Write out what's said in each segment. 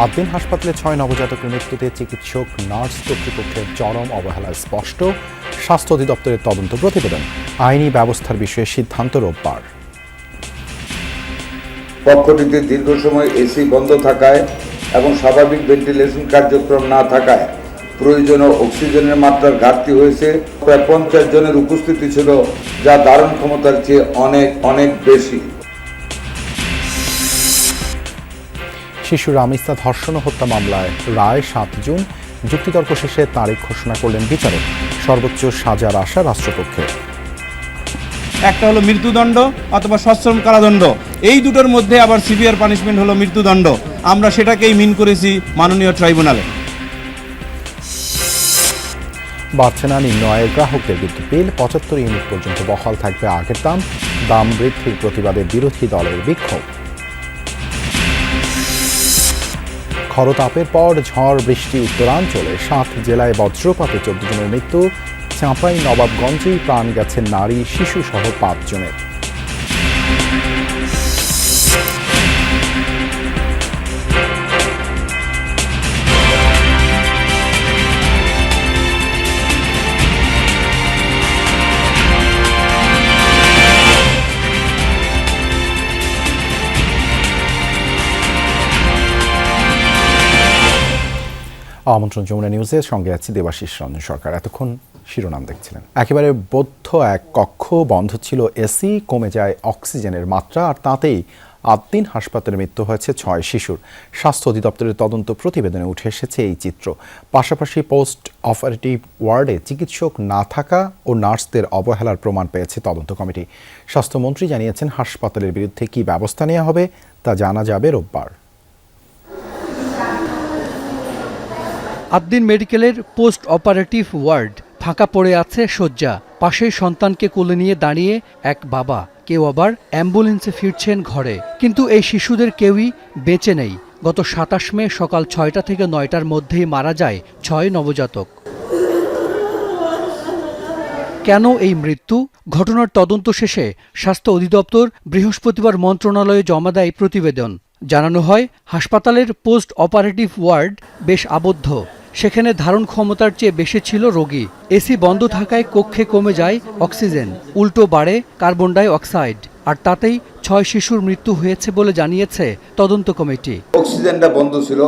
আদ্দিন হাসপাতালে 6 নবজাতকের মৃত্যুতে চিকিৎসক নার্স কর্তৃপক্ষের চরম অবহেলা স্পষ্ট। স্বাস্থ্য অধিদপ্তরের তদন্ত প্রতিবেদন। আইনি ব্যবস্থার বিষয়ে সিদ্ধান্ত রোববার। কক্ষটিতে দীর্ঘ সময় এসি বন্ধ থাকায় এবং স্বাভাবিক ভেন্টিলেশন কার্যক্রম না থাকায় প্রয়োজনীয় অক্সিজেনের মাত্রার ঘাটতি হয়েছে। প্রায় 50 জনের উপস্থিতি ছিল, যা ধারণ ক্ষমতার চেয়ে অনেক বেশি। শিশু রামিসা ধর্ষণ ও হত্যা মামলায় রায় 7 জুন। যুক্তিতর্ক শেষে তারিখ ঘোষণা করলেন বিচারক। সর্বোচ্চ সাজার আশা রাষ্ট্রপক্ষের। একটা হলো মৃত্যুদণ্ড অথবা সশ্রম কারাদণ্ড, এই দুটোর মধ্যে আবার সিভিয়ার পানিশমেন্ট হলো মৃত্যুদণ্ড। আমরা সেটাকেই মিন করেছি মাননীয় ট্রাইব্যুনালে। বাড়ছে না নিম্ন আয়ের গ্রাহকদের বিদ্যুৎ বিল। 75 ইউনিট পর্যন্ত বহাল থাকবে আগের দাম বৃদ্ধির প্রতিবাদে বিরোধী দলের বিক্ষোভ। খরতাপের পর ঝড় বৃষ্টি উত্তরাঞ্চলে 7 জেলায় বজ্রপাতে 14 জনের মৃত্যু। চাঁপাই নবাবগঞ্জেই প্রাণ গেছে নারী শিশু সহ 5 জনের। আমন্ত্রণ যমুনা নিউজের সঙ্গে আছি দেবাশিস রঞ্জন সরকার। এতক্ষণ শিরোনাম দেখছিলেন। একেবারে বদ্ধ এক কক্ষ, বন্ধ ছিল এসি, কমে যায় অক্সিজেনের মাত্রা, আর তাতেই আদ্দিন হাসপাতালে মৃত্যু হয়েছে 6 শিশুর। স্বাস্থ্য অধিদপ্তরের তদন্ত প্রতিবেদনে উঠে এসেছে এই চিত্র। পাশাপাশি পোস্ট অপারেটিভ ওয়ার্ডে চিকিৎসক না থাকা ও নার্সদের অবহেলার প্রমাণ পেয়েছে তদন্ত কমিটি। স্বাস্থ্যমন্ত্রী জানিয়েছেন, হাসপাতালের বিরুদ্ধে কী ব্যবস্থা নেওয়া হবে তা জানা যাবে রোববার। আদ্দিন মেডিকেলের পোস্ট অপারেটিভ ওয়ার্ড ফাঁকা পড়ে আছে শয্যা। পাশেই সন্তানকে কোলে নিয়ে দাঁড়িয়ে এক বাবা, কেউ আবার অ্যাম্বুলেন্সে ফিরছেন ঘরে। কিন্তু এই শিশুদের কেউই বেঁচে নেই। গত 27 মে সকাল 6টা থেকে 9টার মধ্যেই মারা যায় 6 নবজাতক। কেন এই মৃত্যু? ঘটনার তদন্ত শেষে স্বাস্থ্য অধিদপ্তর বৃহস্পতিবার মন্ত্রণালয়ে জমা দেয় প্রতিবেদন। জানানো হয়, হাসপাতালের পোস্ট অপারেটিভ ওয়ার্ড বেশ আবদ্ধ। সেখানে ধারণ ক্ষমতার চেয়ে বেশি ছিল রোগী। এসি বন্ধ থাকায় কক্ষে কমে যায় অক্সিজেন, উল্টো বাড়ে কার্বন ডাই অক্সাইড, আর তাতেই 6 শিশুর মৃত্যু হয়েছে বলে জানিয়েছে তদন্ত কমিটি। অক্সিজেনটা বন্ধ ছিল,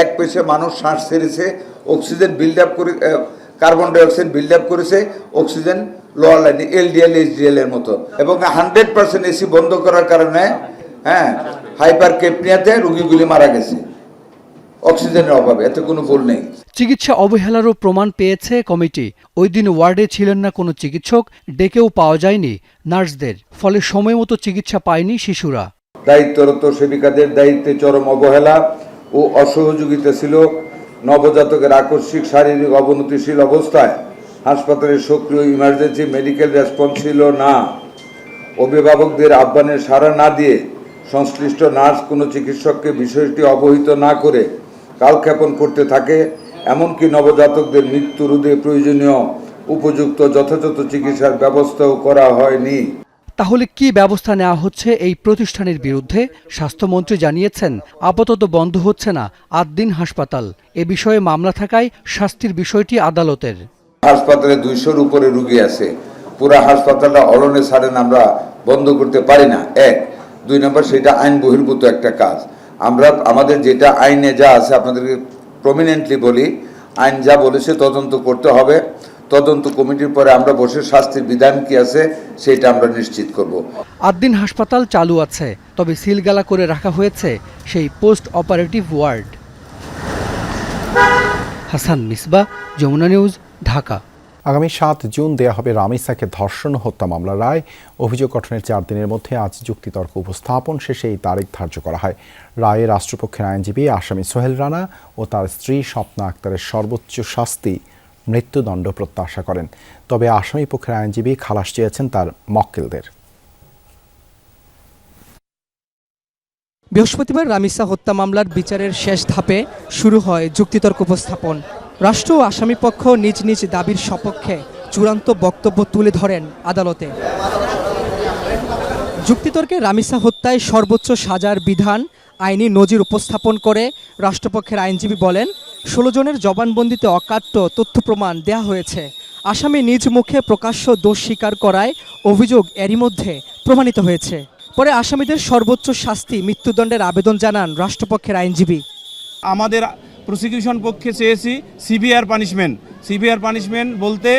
এক পেশে মানুষ শ্বাস ছেড়েছে, অক্সিজেন বিল্ড আপ করে, carbon die oxide build up করেছে, অক্সিজেন লোয়ার লাইনে এলডিএল এইচডিএল এর মতো, এবং 100% এসি বন্ধ করার কারণে হাইপার কেপনিয়াতে রোগীগুলি মারা গেছে অক্সিজেনের অভাবে। এতে কোনো ভুল নেই। চিকিৎসা অবহেলারও প্রমাণ পেয়েছে কমিটি। ওই দিন ওয়ার্ডে ছিলেন না কোনো চিকিৎসক, ডেকেও পাওয়া যায়নি নার্সদের, ফলে সময় মতো চিকিৎসা পায়নি শিশুরা। দায়িত্বরত সেবিকাদের দায়িত্বে চরম অবহেলা ও অসহযোগিতা ছিল। নবজাতকের আকস্মিক শারীরিক অবনতিশীল অবস্থায় হাসপাতালের সক্রিয় ইমার্জেন্সি মেডিকেল রেসপন্স ছিল না। অভিভাবকদের আহ্বানে সাড়া না দিয়ে সংশ্লিষ্ট নার্স কোনো চিকিৎসককে বিষয়টি অবহিত না করে কালক্ষেপণ করতে থাকে। এমনকি নবজাতকদের মৃত্যু রোধে প্রয়োজনীয় উপযুক্ত যথাযথ চিকিৎসার ব্যবস্থাও করা হয়নি। তাহলে কি ব্যবস্থা নেওয়া হচ্ছে এই প্রতিষ্ঠানের বিরুদ্ধে? স্বাস্থ্যমন্ত্রী জানিয়েছেন, আপাতত বন্ধ হচ্ছে না আদ্দিন হাসপাতাল। এ বিষয়ে মামলা থাকায় শাস্তির বিষয়টি আদালতের। হাসপাতালে 200-র উপরে রোগী আছে। পুরা হাসপাতালটা অলনে ছাড়েন আমরা বন্ধ করতে পারি না। 1, 2 নম্বর, সেটা আইন বহির্ভূত একটা কাজ। আমরা আমাদের যেটা আইনে যা আছে আপনাদেরকে প্রমিনেন্টলি বলি, আইন যা বলেছে তদন্ত করতে হবে। তদন্ত কমিটির পরে আমরা বসে শাস্তির বিধান কি আছে সেটা আমরা নিশ্চিত করব। আদ্দিন হাসপাতাল চালু আছে, তবে সিলগালা করে রাখা হয়েছে সেই post operative ward. Hasan Misba, Jamuna news, Dhaka. আগামী 7 জুন দেয়া হবে রামিসাকে ধর্ষণ ও হত্যা মামলার রায়। অভিযোগ গঠনের 4 দিনের মধ্যে আজ যুক্তিতর্ক উপস্থাপন শেষে এই তারিখ ধার্য করা হয়। রায়ে রাষ্ট্রপক্ষের আইনজীবী আসামি সোহেল রানা ও তার স্ত্রী স্বপ্না আক্তারের সর্বোচ্চ শাস্তি মৃত্যুদণ্ড প্রত্যাশা করেন। তবে আসামি পক্ষের আইনজীবী খালাস চেয়েছেন তার মক্কেলদের। বৃহস্পতিবার রামিসা হত্যা মামলার বিচারের শেষ ধাপে শুরু হয় যুক্তিতর্ক উপস্থাপন। রাষ্ট্র ও আসামিপক্ষ নিজ নিজ দাবির সপক্ষে চূড়ান্ত বক্তব্য তুলে ধরেন আদালতে। যুক্তিতর্কে রামিসা হত্যায় সর্বোচ্চ সাজার বিধান আইনি নজির উপস্থাপন করে রাষ্ট্রপক্ষের আইনজীবী বলেন ১৬ জনের জবানবন্দিতে অকাট্য তথ্য প্রমাণ দেয়া হয়েছে। আসামি নিজ মুখে প্রকাশ্য দোষ স্বীকার করায় অভিযোগ এরই মধ্যে প্রমাণিত হয়েছে। পরে আসামিদের সর্বোচ্চ শাস্তি মৃত্যুদণ্ডের আবেদন জানান রাষ্ট্রপক্ষের আইনজীবী। আমাদের প্রসিকিউশন পক্ষে চেয়েছি সিভিয়ার পানিশমেন্ট। সিভিয়ার পানিশমেন্ট বলতে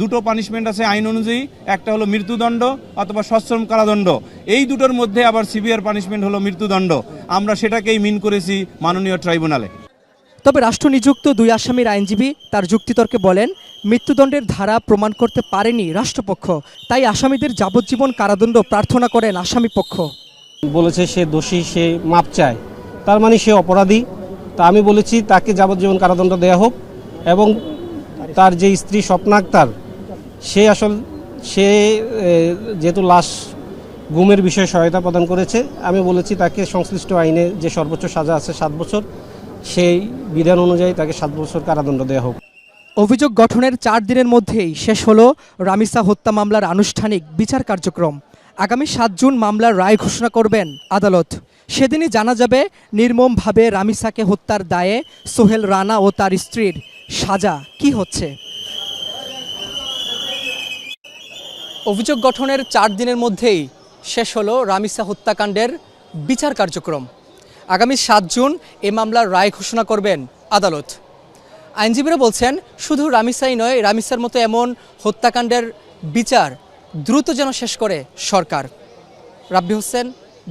দুটো পানিশমেন্ট আছে আইন অনুযায়ী, একটা হলো মৃত্যুদণ্ড অথবা সশ্রম কারাদণ্ড। এই দুটোর মধ্যে আবার সিভিয়ার পানিশমেন্ট হলো মৃত্যুদণ্ড। আমরা সেটাকেই মিন করেছি মাননীয় ট্রাইব্যুনালে। তবে রাষ্ট্র নিযুক্ত ২ আসামির আইনজীবী তার যুক্তিতর্কে বলেন মৃত্যুদণ্ডের ধারা প্রমাণ করতে পারেনি রাষ্ট্রপক্ষ, তাই আসামিদের যাবজ্জীবন কারাদণ্ড প্রার্থনা করেন আসামিপক্ষ। বলেছে সে দোষী, সে মাপ চায়, তার মানে সে অপরাধী। তা আমি বলেছি তাকে যাবজ্জীবন কারাদণ্ড দেয়া হোক এবং তার যে স্ত্রী স্বপ্না আক্তার সে যেহেতু লাশ গুমের বিষয়ে সহায়তা প্রদান করেছে, আমি বলেছি তাকে সংশ্লিষ্ট আইনে যে সর্বোচ্চ সাজা আছে ৭ বছর, সেই বিধান অনুযায়ী তাকে ৭ বছর কারাদণ্ড দেওয়া হোক। অভিযোগ গঠনের ৪ দিনের মধ্যেই শেষ হলো রামিসা হত্যা মামলার আনুষ্ঠানিক বিচার কার্যক্রম। আগামী ৭ জুন মামলার রায় ঘোষণা করবেন আদালত। সেদিনই জানা যাবে নির্মমভাবে রামিসাকে হত্যার দায়ে সোহেল রানা ও তার স্ত্রীর সাজা কি হচ্ছে। অভিযোগ গঠনের ৪ দিনের মধ্যেই শেষ হলো রামিসা হত্যাকাণ্ডের বিচার কার্যক্রম। আগামী ৭ জুন এ মামলার রায় ঘোষণা করবেন আদালত। আইনজীবীরা বলছেন শুধু রামিসাই নয়, রামিসার মতো এমন হত্যাকাণ্ডের বিচার দ্রুত যেন শেষ করে সরকার। রাব্বি হোসেন,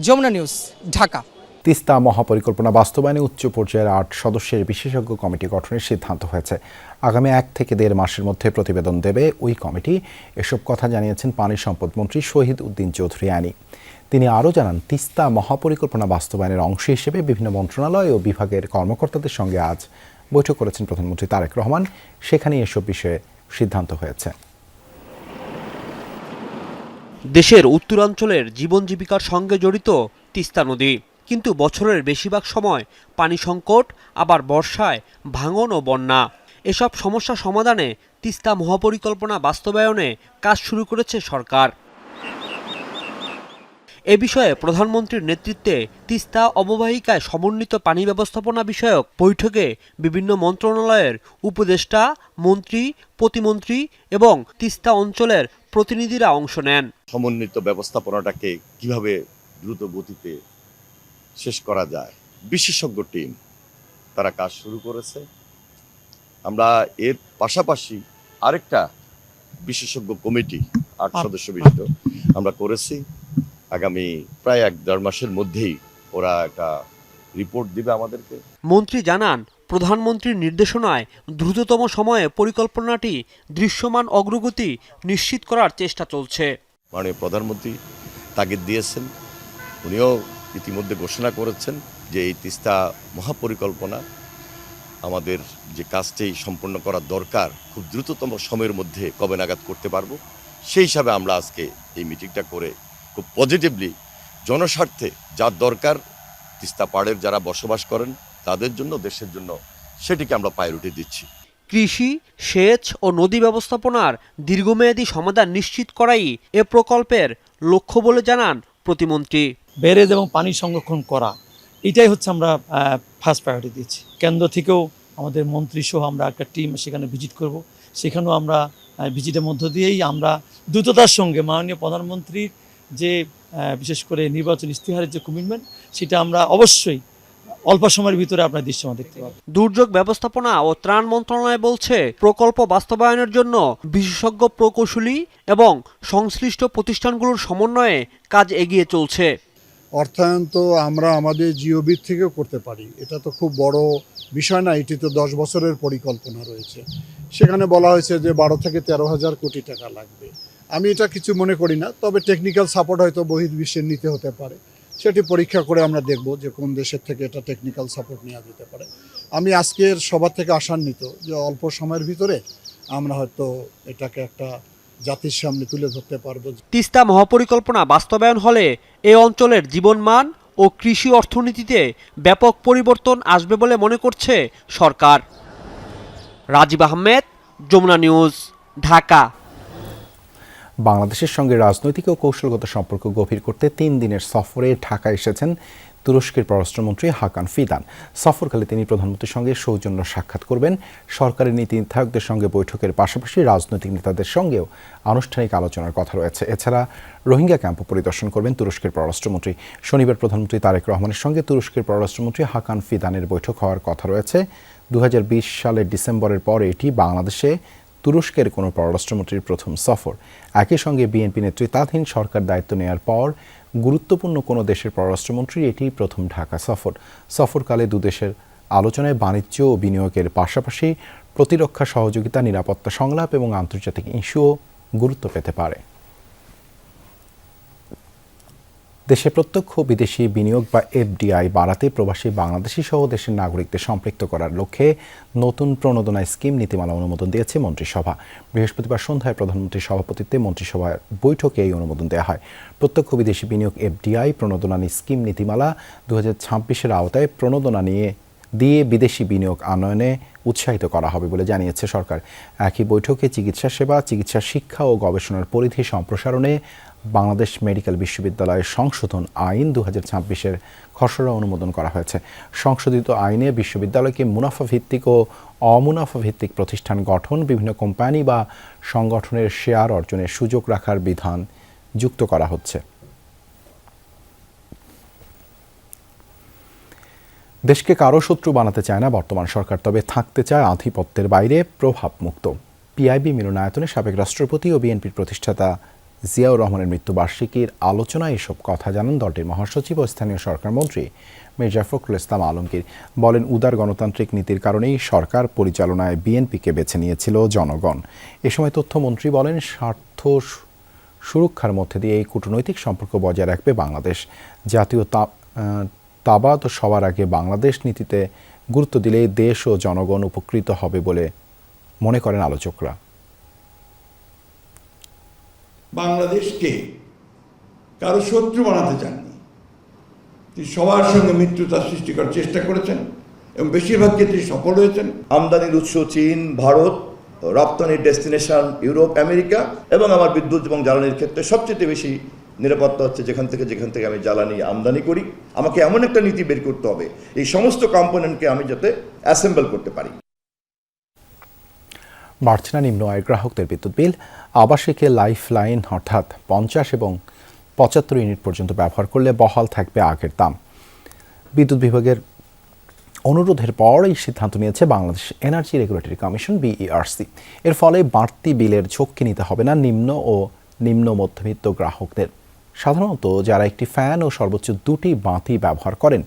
যমুনা নিউজ, ঢাকা। তিস্তা মহাপরিকল্পনা বাস্তবায়নে উচ্চ পর্যায়ের ৮ সদস্যের বিশেষজ্ঞ কমিটি গঠনের সিদ্ধান্ত হয়েছে। আগামী ১ থেকে ১.৫ মাসের মধ্যে প্রতিবেদন দেবে ওই কমিটি। এসব কথা জানিয়েছেন পানি সম্পদ মন্ত্রী শহীদ উদ্দিন চৌধুরী আনি। তিনি আরও জানান, তিস্তা মহাপরিকল্পনা বাস্তবায়নের অংশ হিসেবে বিভিন্ন মন্ত্রণালয় ও বিভাগের কর্মকর্তাদের সঙ্গে আজ বৈঠক করেছেন প্রধানমন্ত্রী তারেক রহমান। সেখানে এসব বিষয়ে সিদ্ধান্ত হয়েছে। দেশের উত্তরাঞ্চলের জীবন জীবিকার সঙ্গে জড়িত তিস্তা নদী, কিন্তু বছরের বেশিরভাগ সময় পানি সংকট, আবার বর্ষায় ভাঙন ও বন্যা। এসব সমস্যা সমাধানে তিস্তা মহাপরিকল্পনা বাস্তবায়নে কাজ শুরু করেছে সরকার। এ বিষয়ে প্রধানমন্ত্রীর নেতৃত্বে তিস্তা অববাহিকায় সমন্বিত পানি ব্যবস্থাপনা বিষয়ক বৈঠকে বিভিন্ন মন্ত্রণালয়ের উপদেষ্টা, মন্ত্রী, প্রতিমন্ত্রী এবং তিস্তা অঞ্চলের প্রতিনিধিরা অংশ নেন। সমন্বিত ব্যবস্থাপনাটাকে কিভাবে দ্রুত গতিতে শেষ করা যায়, বিশেষজ্ঞ টিম তারা কাজ শুরু করেছে। আমরা এর পাশাপাশি আরেকটা বিশেষজ্ঞ কমিটি ৮ সদস্য বিশিষ্ট আমরা করেছি। আগামী প্রায় ১-১.৫ মাসের মধ্যেই ওরা একটা রিপোর্ট দিবে আমাদেরকে। মন্ত্রী জানান, প্রধানমন্ত্রীর নির্দেশনায় দ্রুততম সময়ে পরিকল্পনাটি দৃশ্যমান অগ্রগতি নিশ্চিত করার চেষ্টা চলছে। মাননীয় প্রধানমন্ত্রী তাগিদ দিয়েছেন, উনিও ইতিমধ্যে ঘোষণা করেছেন যে এই তিস্তা মহাপরিকল্পনা আমাদের যে কাজটি সম্পন্ন করা দরকার খুব দ্রুততম সময়ের মধ্যে কবে নাগাদ করতে পারবো। সেই হিসাবে আমরা আজকে এই মিটিংটা করে খুব পজিটিভলি জনস্বার্থে যা দরকার তিস্তা পাড়ের যারা বসবাস করেন তাদের জন্য, দেশের জন্য, সেটিকে আমরা প্রায়োরিটি দিচ্ছি। কৃষি, সেচ ও নদী ব্যবস্থাপনার দীর্ঘমেয়াদী সমাধান নিশ্চিত করাই এ প্রকল্পের লক্ষ্য বলে জানান প্রতিমন্ত্রী। ব্যারেজ এবং পানি সংরক্ষণ করা, এটাই হচ্ছে আমরা ফার্স্ট প্রায়োরিটি দিচ্ছি। কেন্দ্র থেকেও আমাদের মন্ত্রী সহ আমরা একটা টিম সেখানে ভিজিট করব। সেখানেও আমরা ভিজিটের মধ্য দিয়েই আমরা দ্রুততার সঙ্গে মাননীয় প্রধানমন্ত্রীর যে বিশেষ করে নির্বাচন ইস্তেহারের যে কমিটমেন্ট, সেটা আমরা অবশ্যই অল্প সময়ের ভিতরে আপনার দৃশ্যমান দেখতে পাবেন। দুর্যোগ ব্যবস্থাপনা ও ত্রাণ মন্ত্রণালয় বলছে, প্রকল্প বাস্তবায়নের জন্য বিশেষজ্ঞ প্রকৌশলী এবং সংশ্লিষ্ট প্রতিষ্ঠানগুলোর সমন্বয়ে কাজ এগিয়ে চলছে। অর্থায়ন তো আমরা আমাদের জিওবির থেকেও করতে পারি, এটা তো খুব বড় বিষয় না। এটি তো 10 বছরের পরিকল্পনা রয়েছে। সেখানে বলা হয়েছে যে 12 থেকে 13,000 কোটি টাকা লাগবে। আমি এটা কিছু মনে করি না, তবে টেকনিক্যাল সাপোর্ট হয়তো বহির্বিশ্বের নিতে হতে পারে। সেটি পরীক্ষা করে আমরা দেখব যে কোন দেশের থেকে এটা টেকনিক্যাল সাপোর্ট নেওয়া যেতে পারে। আমি আজকের সবার থেকে আশান্বিত যে অল্প সময়ের ভিতরে আমরা হয়তো এটাকে একটা জাতির সামনে তুলে ধরতে পারবো। তিস্তা মহাপরিকল্পনা বাস্তবায়ন হলে এ অঞ্চলের জীবনমান ও কৃষি অর্থনীতিতে ব্যাপক পরিবর্তন আসবে বলে মনে করছে সরকার। রাজীব আহমেদ, যমুনা নিউজ, ঢাকা। বাংলাদেশের সঙ্গে রাজনৈতিক ও কৌশলগত সম্পর্ক গভীর করতে 3 দিনের সফরে ঢাকা এসেছেন তুরস্কের পররাষ্ট্রমন্ত্রী হাকান ফিদান। সফরকালে তিনি প্রধানমন্ত্রীর সঙ্গে সৌজন্য সাক্ষাৎ করবেন। সরকারের নীতি নির্ধারকদের সঙ্গে বৈঠকের পাশাপাশি রাজনৈতিক নেতাদের সঙ্গেও আনুষ্ঠানিক আলোচনার কথা রয়েছে। এছাড়া রোহিঙ্গা ক্যাম্পও পরিদর্শন করবেন তুরস্কের পররাষ্ট্রমন্ত্রী। শনিবার প্রধানমন্ত্রী তারেক রহমানের সঙ্গে তুরস্কের পররাষ্ট্রমন্ত্রী হাকান ফিদানের বৈঠক হওয়ার কথা রয়েছে। 2020 সালের ডিসেম্বরের পর এটি বাংলাদেশে তুরস্কের কোনো পররাষ্ট্রমন্ত্রীর প্রথম সফর। একই সঙ্গে বিএনপি নেতৃত্বাধীন সরকার দায়িত্ব নেওয়ার পর গুরুত্বপূর্ণ কোনো দেশের পররাষ্ট্রমন্ত্রীর এটি প্রথম ঢাকা সফর। সফরকালে দুদেশের আলোচনায় বাণিজ্য ও বিনিয়োগের পাশাপাশি প্রতিরক্ষা সহযোগিতা, নিরাপত্তা সংলাপ এবং আন্তর্জাতিক ইস্যুও গুরুত্ব পেতে পারে। দেশে প্রত্যক্ষ বিদেশি বিনিয়োগ বা এফডিআই বাড়াতে প্রবাসী বাংলাদেশি সহ দেশের নাগরিকদের সম্পৃক্ত করার লক্ষ্যে নতুন প্রণোদনা স্কিম নীতিমালা অনুমোদন দিয়েছে মন্ত্রিসভা। বৃহস্পতিবার সন্ধ্যায় প্রধানমন্ত্রীর সভাপতিত্বে মন্ত্রিসভার বৈঠকে এই অনুমোদন দেওয়া হয়। প্রত্যক্ষ বিদেশি বিনিয়োগ এফডিআই প্রণোদনা স্কিম নীতিমালা 2026-এর আওতায় প্রণোদনা দিয়ে বিদেশি বিনিয়োগ আনয়নে উৎসাহিত করা হবে বলে জানিয়েছে সরকার। একই বৈঠকে চিকিৎসা সেবা, চিকিৎসা শিক্ষা ও গবেষণার পরিধি সম্প্রসারণে বাংলাদেশ মেডিকেল বিশ্ববিদ্যালয়ের সংশোধন আইন 2026-এর খসড়া অনুমোদন করা হয়েছে। সংশোধিত আইনে বিশ্ববিদ্যালয়কে মুনাফা ভিত্তিক ও অমুনাফা ভিত্তিক প্রতিষ্ঠান গঠন, বিভিন্ন কোম্পানি বা সংগঠনের শেয়ার অর্জনের সুযোগ রাখার বিধান যুক্ত করা হচ্ছে। দেশকে কারো শত্রু বানাতে চায় না বর্তমান সরকার, তবে থাকতে চায় আধিপত্যের বাইরে, প্রভাবমুক্ত। পিআইবি মিলনায়তনে সাবেক রাষ্ট্রপতি ও বিএনপির প্রতিষ্ঠাতা জিয়াউর রহমানের মৃত্যুবার্ষিকীর আলোচনায় এসব কথা জানান দলটির মহাসচিব ও স্থানীয় সরকার মন্ত্রী মির্জা ফখরুল ইসলাম আলমগীর। বলেন, উদার গণতান্ত্রিক নীতির কারণেই সরকার পরিচালনায় বিএনপিকে বেছে নিয়েছিল জনগণ। এ সময় তথ্যমন্ত্রী বলেন, স্বার্থ সুরক্ষার মধ্যে দিয়ে এই কূটনৈতিক সম্পর্ক বজায় রাখবে বাংলাদেশ। জাতীয় তাবাদ সবার আগে বাংলাদেশ নীতিতে গুরুত্ব দিলে দেশ ও জনগণ উপকৃত হবে বলে মনে করেন আলোচকরা। বাংলাদেশকে কারো শত্রু বানাতে চাননি, তিনি সবার সঙ্গে মিত্রতা সৃষ্টি করার চেষ্টা করেছেন এবং বেশিরভাগ ক্ষেত্রে সফল হয়েছেন। আমদানির উৎস চীন, ভারত, রপ্তানির ডেস্টিনেশন ইউরোপ, আমেরিকা এবং আমার বিদ্যুৎ এবং জ্বালানির ক্ষেত্রে সবচেয়ে বেশি নিরাপত্তা হচ্ছে যেখান থেকে আমি জ্বালানি আমদানি করি। আমাকে এমন একটা নীতি বের করতে হবে এই সমস্ত কম্পোনেন্টকে আমি যাতে অ্যাসেম্বল করতে পারি। বাড়ছে না নিম্ন আয়ের গ্রাহকদের বিদ্যুৎ বিল। আবাসিকে লাইফ লাইন অর্থাৎ 50 এবং 75 ইউনিট পর্যন্ত ব্যবহার করলে বহাল থাকবে আগের দাম। বিদ্যুৎ বিভাগের অনুরোধের পর এই সিদ্ধান্ত নিয়েছে Bangladesh energy regulatory commission BERC। এর ফলে বাড়তি বিলের ঝক্কি নিতে হবে না নিম্ন ও নিম্ন মধ্যবিত্ত গ্রাহকদের। সাধারণত যারা একটি ফ্যান ও সর্বোচ্চ 2টি বাতি ব্যবহার করেন,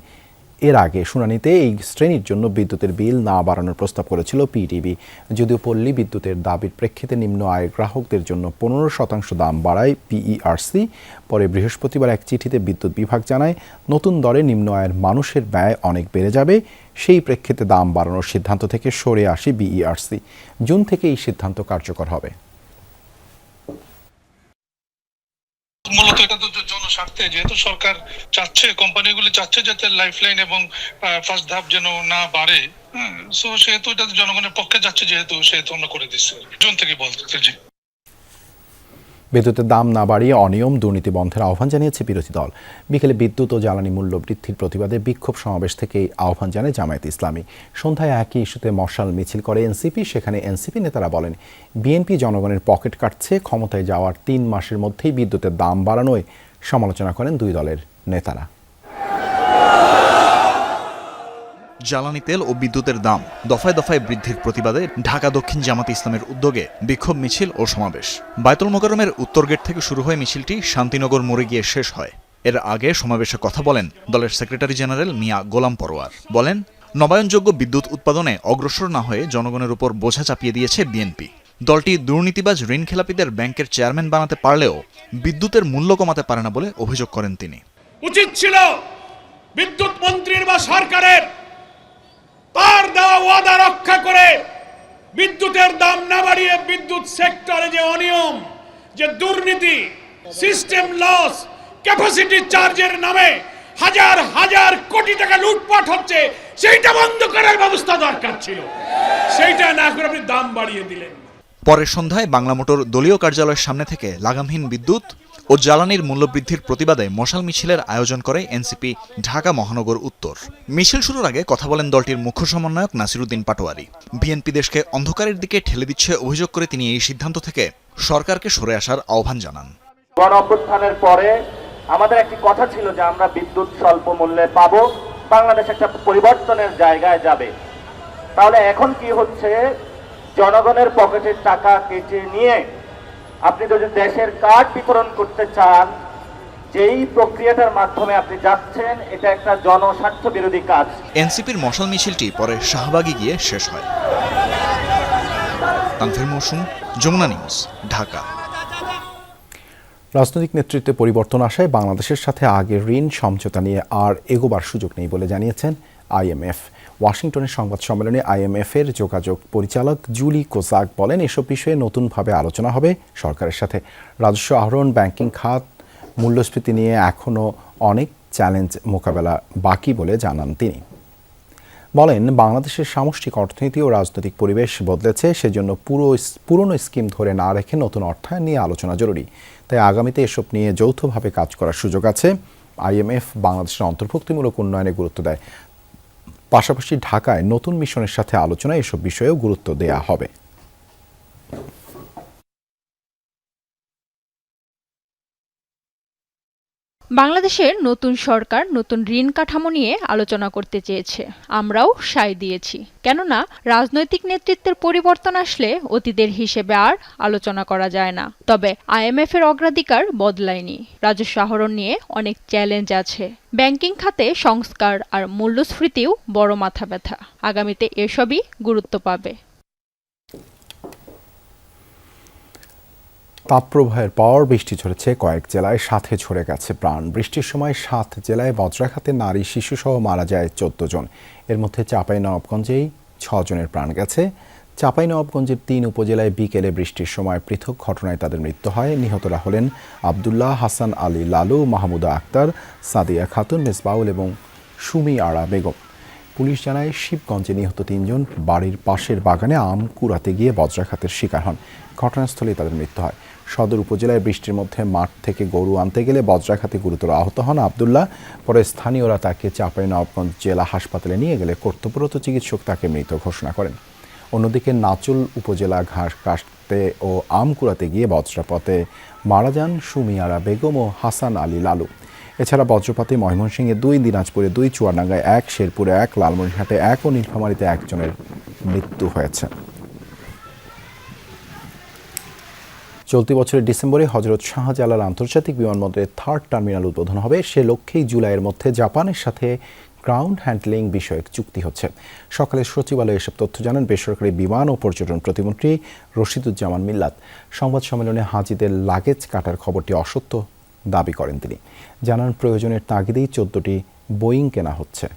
এর আগে শুনানিতে এই শ্রেণীর জন্য বিদ্যুতের বিল না বাড়ানোর প্রস্তাব করেছিল পিডিবি। যদিও পল্লী বিদ্যুতের দাবির প্রেক্ষিতে নিম্ন আয়ের গ্রাহকদের জন্য 15% দাম বাড়ায় BERC। পরে বৃহস্পতিবার এক চিঠিতে বিদ্যুৎ বিভাগ জানায়, নতুন দরে নিম্ন আয়ের মানুষের ব্যয় অনেক বেড়ে যাবে। সেই প্রেক্ষিতে দাম বাড়ানোর সিদ্ধান্ত থেকে সরে আসে BERC। জুন থেকে এই সিদ্ধান্ত কার্যকর হবে। মূলত এটা তো জনস্বার্থে, যেহেতু সরকার চাচ্ছে, কোম্পানিগুলি চাচ্ছে যাতে লাইফলাইন এবং ফার্স্ট ধাপ যেন না বাড়ে, সেহেতু এটা জনগণের পক্ষে যাচ্ছে, সেহেতু আমরা করে দিচ্ছি। জুন থেকে বলতে জি। বিদ্যুতের দাম না বাড়িয়ে অনিয়ম দুর্নীতি বন্ধের আহ্বান জানিয়েছে বিরোধী দল। বিকেলে বিদ্যুৎ ও জ্বালানি মূল্য বৃদ্ধির প্রতিবাদে বিক্ষোভ সমাবেশ থেকে আহ্বান জানায় জামায়াতে ইসলামী। সন্ধ্যায় একই ইস্যুতে মশাল মিছিল করে এনসিপি। সেখানে এনসিপি নেতারা বলেন, বিএনপি জনগণের পকেট কাটছে। ক্ষমতায় যাওয়ার 3 মাসের মধ্যেই বিদ্যুতের দাম বাড়ানোয় সমালোচনা করেন দুই দলের নেতারা। জ্বালানি তেল ও বিদ্যুতের দাম দফায় দফায় বৃদ্ধির প্রতিবাদে ঢাকা দক্ষিণ জামাতে ইসলামের উদ্যোগে বিক্ষোভ মিছিল ও সমাবেশ। বায়তুল মোকাররমের উত্তর গেট থেকে শুরু হয়ে মিছিলটি শান্তিনগর মোড়ে গিয়ে শেষ হয়। এর আগে সমাবেশে কথা বলেন দলের সেক্রেটারি জেনারেল মিয়া গোলাম পরোয়ার। বলেন, নবায়নযোগ্য বিদ্যুৎ উৎপাদনে অগ্রসর না হয়ে জনগণের উপর বোঝা চাপিয়ে দিয়েছে বিএনপি। দলটি দুর্নীতিবাজ ঋণ খেলাপিদের ব্যাংকের চেয়ারম্যান বানাতে পারলেও বিদ্যুতের মূল্য কমাতে পারে না বলে অভিযোগ করেন তিনি। উচিত ছিল বিদ্যুৎ মন্ত্রীর বা সরকারের তার দেওয়া ওয়াদা রক্ষা করে বিদ্যুতের দাম না বাড়িয়ে বিদ্যুৎ সেক্টরে যে অনিয়ম, যে দুর্নীতি, সিস্টেম লস, ক্যাপাসিটি চার্জের নামে হাজার হাজার কোটি টাকা লুটপাট হচ্ছে, সেইটা বন্ধ করার ব্যবস্থা দরকার ছিল। সেইটা না করে আপনি দাম বাড়িয়ে দিলেন। পরের সন্ধ্যায় বাংলা মোটর দলীয় কার্যালয়ের সামনে থেকে লাগামহীন বিদ্যুৎ ও জ্বালানির মূল্যবৃদ্ধির প্রতিবাদে মশাল মিছিলের আয়োজন করে এনসিপি ঢাকা মহানগর উত্তর। মিছিল শুরুর আগে কথা বলেন দলটির মুখ্য সমন্বয়ক নাসিরউদ্দিন পাটোয়ারি। বিএনপি দেশকে অন্ধকারের দিকে ঠেলে দিচ্ছে অভিযোগ করে তিনি এই সিদ্ধান্ত থেকে সরকারকে সরে আসার আহ্বান জানান। গণ অভ্যুত্থানের পরে আমাদের একটি কথা ছিল যে আমরা বিদ্যুৎ স্বল্প মূল্যে পাবো, বাংলাদেশ একটা পরিবর্তনের জায়গায় যাবে। তাহলে এখন কি হচ্ছে, জনগণের পকেটের টাকা কেটে নিয়ে আপনি যদি দেশের কার্ড বিতরণ করতে চান, যেই প্রক্রিয়াটার মাধ্যমে আপনি যাচ্ছেন, এটা একটা জনস্বার্থ বিরোধী কাজ। এনসিপির মশাল মিছিলটি পরে শাহবাগে গিয়ে শেষ হয়। তানভীর মৌসুম, যমুনা নিউজ, ঢাকা। রাজনৈতিক নেতৃত্বে পরিবর্তন আসায় বাংলাদেশের সাথে আগের ঋণ সমঝোতা নিয়ে আর এগোবার সুযোগ নেই বলে জানিয়েছেন আইএমএফ। ওয়াশিংটনের সংবাদ সম্মেলনে আইএমএফের যোগাযোগ পরিচালক জুলি কোজাক বলেন, এসব বিষয়ে নতুনভাবে আলোচনা হবে সরকারের সাথে। রাজস্ব আহরণ, ব্যাংকিং খাত, মূল্যস্ফীতি নিয়ে এখনও অনেক চ্যালেঞ্জ মোকাবেলা বাকি বলে জানান তিনি। বলেন, বাংলাদেশের সামষ্টিক অর্থনীতি ও রাজনৈতিক পরিবেশ বদলেছে, সেজন্য পুরনো স্কিম ধরে না রেখে নতুন অর্থায়ন নিয়ে আলোচনা জরুরি। তাই আগামীতে এসব নিয়ে যৌথভাবে কাজ করার সুযোগ আছে। আইএমএফ বাংলাদেশের অন্তর্ভুক্তিমূলক উন্নয়নে গুরুত্ব দেয়, পাশাপাশি ঢাকায় নতুন মিশনের সাথে আলোচনায় এসব বিষয়েও গুরুত্ব দেয়া হবে। বাংলাদেশের নতুন সরকার নতুন ঋণ কাঠামো নিয়ে আলোচনা করতে চেয়েছে, আমরাও সায় দিয়েছি। কেননা রাজনৈতিক নেতৃত্বের পরিবর্তন আসলে অতীতের হিসেবে আর আলোচনা করা যায় না। তবে আইএমএফ এর অগ্রাধিকার বদলায়নি। রাজস্ব আহরণ নিয়ে অনেক চ্যালেঞ্জ আছে, ব্যাংকিং খাতে সংস্কার আর মূল্যস্ফীতিও বড় মাথা ব্যথা। আগামীতে এসবই গুরুত্ব পাবে। তাপপ্রবাহের পর বৃষ্টি ঝরেছে কয়েক জেলায়, সাথে ঝরে গেছে প্রাণ। বৃষ্টির সময় 7 জেলায় বজ্রাঘাতে নারী শিশুসহ মারা যায় 14 জন। এর মধ্যে চাঁপাইনবাবগঞ্জেই 6 জনের প্রাণ গেছে। চাঁপাইনবাবগঞ্জের 3 উপজেলায় বিকেলে বৃষ্টির সময় পৃথক ঘটনায় তাদের মৃত্যু হয়। নিহতরা হলেন আবদুল্লাহ, হাসান আলী লালু, মাহমুদা আক্তার, সাদিয়া খাতুন, মেজবাউল এবং সুমি আরা বেগম। পুলিশ জানায়, শিবগঞ্জে নিহত 3 জন বাড়ির পাশের বাগানে আম কুড়াতে গিয়ে বজ্রাঘাতের শিকার হন। ঘটনাস্থলেই তাদের মৃত্যু হয়। সদর উপজেলায় বৃষ্টির মধ্যে মাঠ থেকে গরু আনতে গেলে বজ্রাঘাতে গুরুতর আহত হন আবদুল্লাহ। পরে স্থানীয়রা তাকে চাঁপাইনবাবগঞ্জ জেলা হাসপাতালে নিয়ে গেলে কর্তব্যরত চিকিৎসক তাকে মৃত ঘোষণা করেন। অন্যদিকে নাচুল উপজেলা ঘাস কাটতে ও আম কুড়াতে গিয়ে বজ্রপাতে মারা যান সুমি আরা বেগম ও হাসান আলী লালু। এছাড়া বজ্রপাতে ময়মনসিংহে 2, দিনাজপুরে 2, চুয়াডাঙ্গায় 1, শেরপুরে 1, লালমনিরহাটে 1 ও নীলফামারীতে 1 জনের মৃত্যু হয়েছে। চলতি বছরের ডিসেম্বরে হযরত শাহজালাল আন্তর্জাতিক বিমানবন্দরের 3rd টার্মিনাল উদ্বোধন হবে। সে লক্ষ্যেই জুলাইয়ের মধ্যে জাপানের সাথে গ্রাউন্ড হ্যান্ডলিং বিষয়ক চুক্তি হচ্ছে। সকালে সচিবালয়ে এসব তথ্য জানান বেসরকারি বিমান ও পর্যটন প্রতিমন্ত্রী রশিদুজ্জামান মিল্লাত। সংবাদ সম্মেলনে হাজিদের লাগেজ কাটার খবরটি অসত্য দাবি করেন তিনি। জানান, প্রয়োজনের তাগিদেই 14টি বোয়িং কেনা হচ্ছে।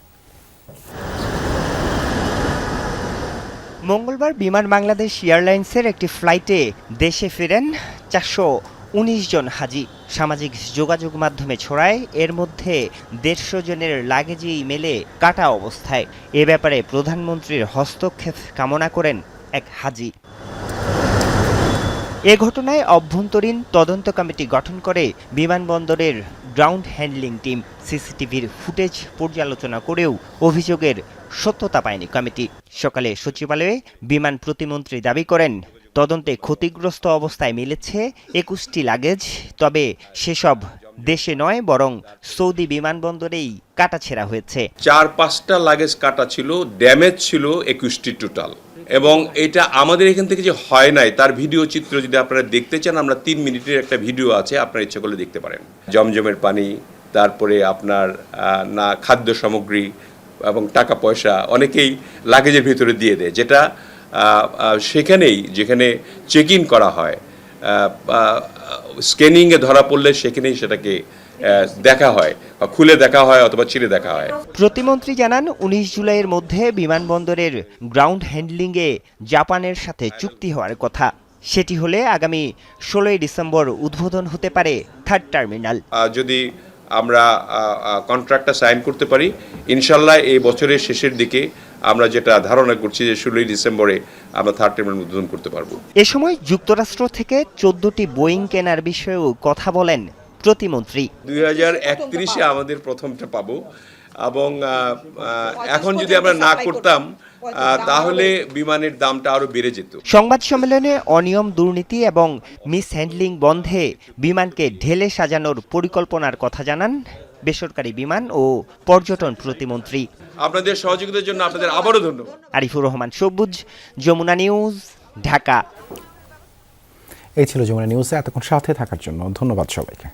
মঙ্গলবার বিমান বাংলাদেশ এয়ারলাইন্সের একটি ফ্লাইটে দেশে ফেরেন 419 জন হাজি। সামাজিক যোগাযোগ মাধ্যমে ছড়ায়, এর মধ্যে 150 জনের লাগেজই মেলে কাটা অবস্থায়। এ ব্যাপারে প্রধানমন্ত্রীর হস্তক্ষেপ কামনা করেন এক হাজি। এ ঘটনায় অভ্যন্তরীণ তদন্ত কমিটি গঠন করে বিমানবন্দরের গ্রাউন্ড হ্যান্ডলিং টিম। সিসিটিভির ফুটেজ পর্যালোচনা করেও অভিযোগের সত্যতা পায়নি কমিটি। সকালে সচিবালয়ে বিমান প্রতিমন্ত্রী দাবি করেন, তদন্তে ক্ষতিগ্রস্ত অবস্থায় মিলেছে 21টি লাগেজ। তবে সেসব দেশে নয়, বরং সৌদি বিমানবন্দরেই কাটাছেঁড়া হয়েছে। 4-5টা লাগেজ কাটা ছিল, ড্যামেজ ছিল 21টি টোটাল। এবং এটা আমাদের এখান থেকে যে হয় নাই তার ভিডিও চিত্র যদি আপনারা দেখতে চান, আমরা 3 মিনিটের একটা ভিডিও আছে, আপনারা ইচ্ছা করলে দেখতে পারেন। জমজমের পানি, তারপরে আপনার না খাদ্য সামগ্রী এবং টাকা পয়সা অনেকেই লাগেজের ভিতরে দিয়ে দেয়, যেটা সেখানেই যেখানে চেক ইন করা হয়, স্ক্যানিংয়ে ধরা পড়লে সেখানেই সেটাকে দেখা হয়, খুলে দেখা হয় অথবা ছিঁড়ে দেখা হয়। প্রতিমন্ত্রী জানান, 19 জুলাইয়ের মধ্যে বিমানবন্দরের গ্রাউন্ড হ্যান্ডলিংয়ে জাপানের সাথে চুক্তি হওয়ার কথা। সেটি হলে আগামী 16 ডিসেম্বর উদ্বোধন হতে পারে 3rd টার্মিনাল। যদি আমরা কন্ট্রাক্টটা সাইন করতে পারি, ইনশাল্লাহ এই বছরের শেষের দিকে আমরা যেটা ধারণা করছি যে 16 ডিসেম্বরে আমরা থার্ড টার্মিনাল উদ্বোধন করতে পারবো। এ সময় যুক্তরাষ্ট্র থেকে 14টি বোয়িং কেনার বিষয়েও কথা বলেন প্রতিমন্ত্রী। 2031-এ আমাদের প্রথমটা পাবো এবং এখন যদি আমরা না করতাম তাহলে বিমানের দামটা আরো বেড়ে যেত। সংবাদ সম্মেলনে অনিয়ম, দুর্নীতি এবং মিসহ্যান্ডলিং বন্ধে বিমানকে ঢেলে সাজানোর পরিকল্পনার কথা জানান বেসরকারি বিমান ও পর্যটন প্রতিমন্ত্রী। আপনাদের সহযোগিতার জন্য আপনাদের আবারও ধন্যবাদ। আরিফুর রহমান সবুজ, যমুনা নিউজ, ঢাকা। এই ছিল যমুনা নিউজে এতক্ষণ সাথে থাকার জন্য ধন্যবাদ সবাইকে।